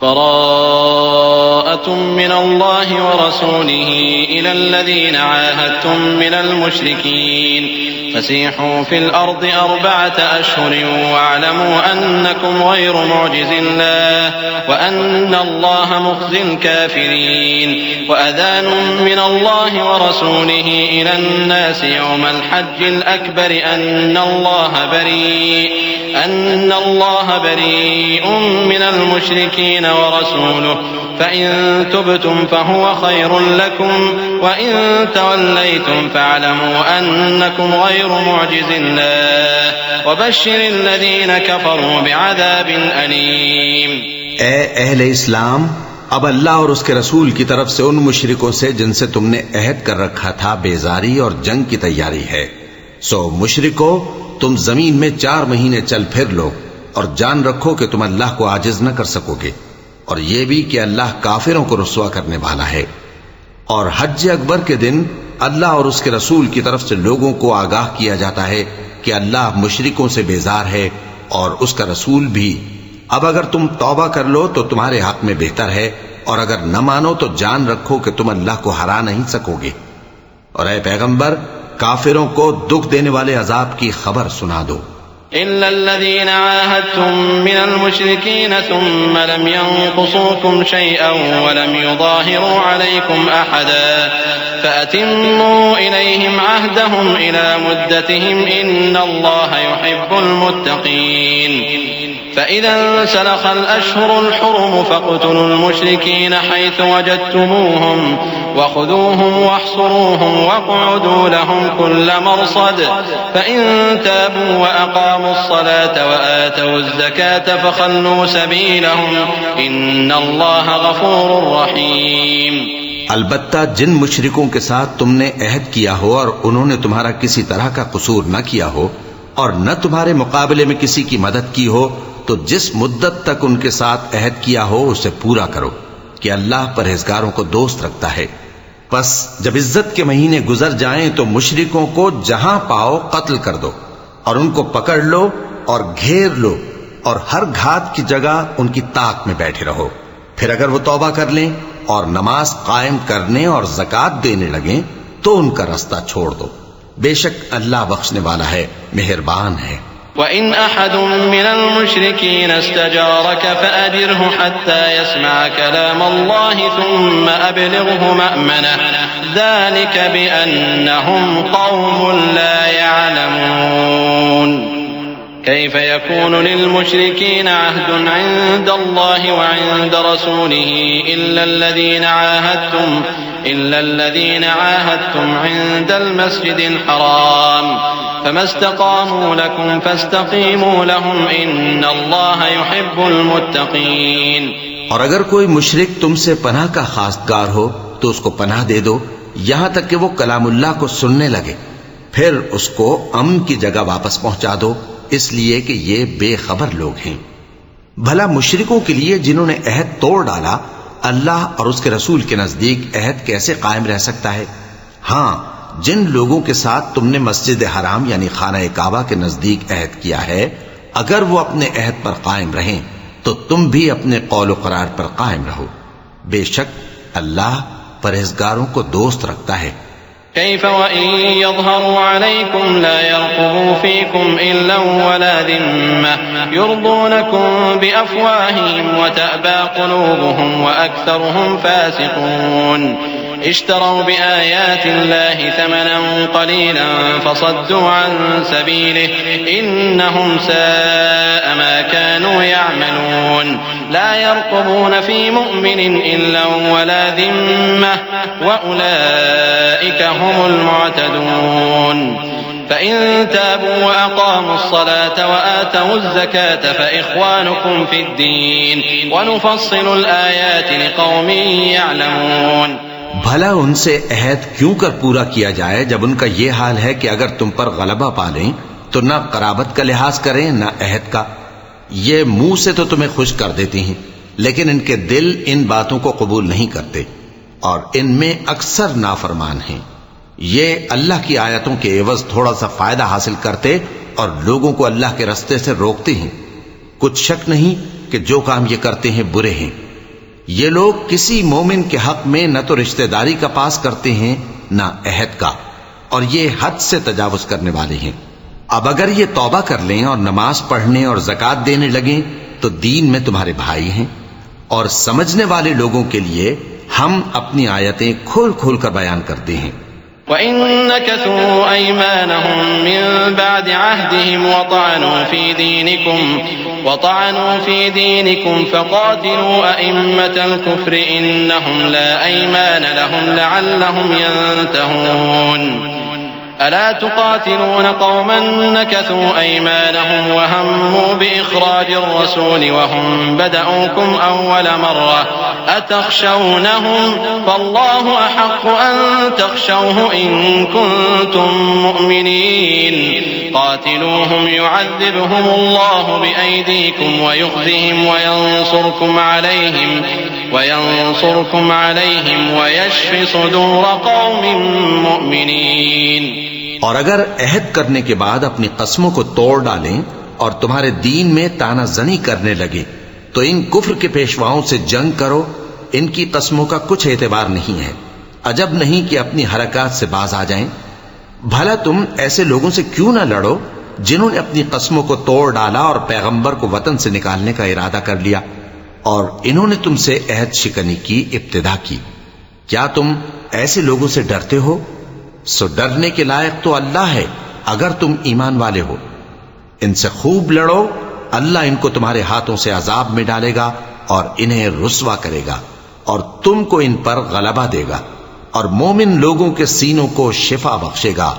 براءة من الله ورسوله إلى الذين عاهدتم من المشركين فسيحوا في الأرض 4 أشهر واعلموا أنكم غير معجز الله وأن الله مخزي الكافرين وأذان من الله ورسوله إلى الناس يوم الحج الأكبر أن الله بريء من المشركين ورسوله فإن تبتم فهو خير لكم وإن توليتم فاعلموا أنكم غير معجز الله وبشر الذين كفروا بعذاب أليم. اے اہل اسلام، اب اللہ اور اس کے رسول کی طرف سے ان مشرکوں سے جن سے تم نے عہد کر رکھا تھا بیزاری اور جنگ کی تیاری ہے. سو مشرکو، تم زمین میں 4 مہینے چل پھر لو اور جان رکھو کہ تم اللہ کو عاجز نہ کر سکو گے، اور یہ بھی کہ اللہ کافروں کو رسوا کرنے والا ہے. اور حج اکبر کے دن اللہ اور اس کے رسول کی طرف سے لوگوں کو آگاہ کیا جاتا ہے کہ اللہ مشرکوں سے بیزار ہے اور اس کا رسول بھی. اب اگر تم توبہ کر لو تو تمہارے حق میں بہتر ہے، اور اگر نہ مانو تو جان رکھو کہ تم اللہ کو ہرا نہیں سکو گے. اور اے پیغمبر، کافروں کو دکھ دینے والے عذاب کی خبر سنا دو. إلا الذين عاهدتم من المشركين ثم لم ينقصوكم شيئا ولم يظاهروا عليكم أحدا فأتموا إليهم عهدهم إلى مدتهم إن الله يحب المتقين. فإذا انسلخ الأشهر الحرم فاقتلوا المشركين حيث وجدتموهم وخذوهم واحصروهم واقعدوا لهم كل مرصد فإن تابوا وأقاموا الصلاة وآتوا الزكاة فخلوا سبيلهم إن الله غفور رحيم. البتہ جن مشرکوں کے ساتھ تم نے عہد کیا ہو اور انہوں نے تمہارا کسی طرح کا قصور نہ کیا ہو اور نہ تمہارے مقابلے میں کسی کی مدد کی ہو، تو جس مدت تک ان کے ساتھ عہد کیا ہو اسے پورا کرو کہ اللہ پرہیزگاروں کو دوست رکھتا ہے. پس جب عزت کے مہینے گزر جائیں تو مشرکوں کو جہاں پاؤ قتل کر دو اور ان کو پکڑ لو اور گھیر لو اور ہر گھات کی جگہ ان کی طاق میں بیٹھے رہو. پھر اگر وہ توبہ کر لیں اور نماز قائم کرنے اور زکوٰۃ دینے لگیں تو ان کا رستہ چھوڑ دو. بے شک اللہ بخشنے والا ہے، مہربان ہے. وَإِنْ أَحَدٌ مِّنَ الْمُشْرِكِينَ اسْتَجَارَكَ فَأَجِرْهُ حَتَّى يَسْمَعَ كَلَامَ اللَّهِ ثُمَّ أَبْلِغْهُ مَأْمَنَهُ ذَلِكَ بِأَنَّهُمْ قَوْمٌ لَّا يَعْلَمُونَ. كيف يكون للمشركين عهد عند الله وعند رسوله إلا الذين عاهدتم عند المسجد الحرام فما استقاموا لكم فاستقيموا لهم إن الله يحب المتقين. اور اگر کوئی مشرک تم سے پناہ کا خواستگار ہو تو اس کو پناہ دے دو یہاں تک کہ وہ کلام اللہ کو سننے لگے، پھر اس کو امن کی جگہ واپس پہنچا دو، اس لیے کہ یہ بے خبر لوگ ہیں. بھلا مشرکوں کے لیے جنہوں نے عہد توڑ ڈالا، اللہ اور اس کے رسول کے نزدیک عہد کیسے قائم رہ سکتا ہے؟ ہاں، جن لوگوں کے ساتھ تم نے مسجد حرام یعنی خانہ کعبہ کے نزدیک عہد کیا ہے، اگر وہ اپنے عہد پر قائم رہیں تو تم بھی اپنے قول و قرار پر قائم رہو. بے شک اللہ پرہیزگاروں کو دوست رکھتا ہے. كيف وإن يظهروا عليكم لا يرقبوا فيكم إلا ولا ذمة يرضونكم بأفواههم وتأبى قلوبهم وأكثرهم فاسقون. اشتروا بآيات الله ثمنا قليلا فصدوا عن سبيله إنهم ساء ما كانوا يعملون. لا يرقبون في مؤمن إلا ولا ذمة وأولئك هم المعتدون. فإن تابوا وأقاموا الصلاة وآتوا الزكاة فإخوانكم في الدين ونفصل الآيات لقوم يعلمون. بھلا ان سے عہد کیوں کر پورا کیا جائے جب ان کا یہ حال ہے کہ اگر تم پر غلبہ پالیں تو نہ قرابت کا لحاظ کریں نہ عہد کا. یہ منہ سے تو تمہیں خوش کر دیتی ہیں لیکن ان کے دل ان باتوں کو قبول نہیں کرتے اور ان میں اکثر نافرمان ہیں. یہ اللہ کی آیتوں کے عوض تھوڑا سا فائدہ حاصل کرتے اور لوگوں کو اللہ کے رستے سے روکتے ہیں. کچھ شک نہیں کہ جو کام یہ کرتے ہیں برے ہیں یہ لوگ کسی مومن کے حق میں نہ تو رشتہ داری کا پاس کرتے ہیں نہ عہد کا، اور یہ حد سے تجاوز کرنے والے ہیں۔ اب اگر یہ توبہ کر لیں اور نماز پڑھنے اور زکوٰۃ دینے لگیں تو دین میں تمہارے بھائی ہیں، اور سمجھنے والے لوگوں کے لیے ہم اپنی آیتیں کھول کھول کر بیان کرتے ہیں۔ وَإِن نَكَثُوا أَيْمَانَهُم مِّن بَعْدِ عَهْدِهِمْ وَطَعَنُوا فِي دِينِكُمْ فَقَاتِلُوا أَئِمَّةَ الْكُفْرِ إِنَّهُمْ لَا أَيْمَانَ لَهُمْ لَعَلَّهُمْ يَنتَهُونَ ألا تقاتلون قوما نكثوا أيمانهم وهموا بإخراج الرسول وهم بدأوكم أول مرة أتخشونهم فالله أحق أن تخشوه إن كنتم مؤمنين قاتلوهم يعذبهم الله بأيديكم ويخزهم وينصركم عليهم ويشف صدور قوم مؤمنين۔ اور اگر عہد کرنے کے بعد اپنی قسموں کو توڑ ڈالیں اور تمہارے دین میں تانا زنی کرنے لگے تو ان کفر کے پیشواؤں سے جنگ کرو، ان کی قسموں کا کچھ اعتبار نہیں ہے، عجب نہیں کہ اپنی حرکات سے باز آ جائیں۔ بھلا تم ایسے لوگوں سے کیوں نہ لڑو جنہوں نے اپنی قسموں کو توڑ ڈالا اور پیغمبر کو وطن سے نکالنے کا ارادہ کر لیا، اور انہوں نے تم سے عہد شکنی کی ابتدا کی۔ کیا تم ایسے لوگوں سے ڈرتے ہو؟ سو ڈرنے کے لائق تو اللہ ہے اگر تم ایمان والے ہو۔ ان سے خوب لڑو، اللہ ان کو تمہارے ہاتھوں سے عذاب میں ڈالے گا اور انہیں رسوا کرے گا، اور تم کو ان پر غلبہ دے گا، اور مومن لوگوں کے سینوں کو شفا بخشے گا۔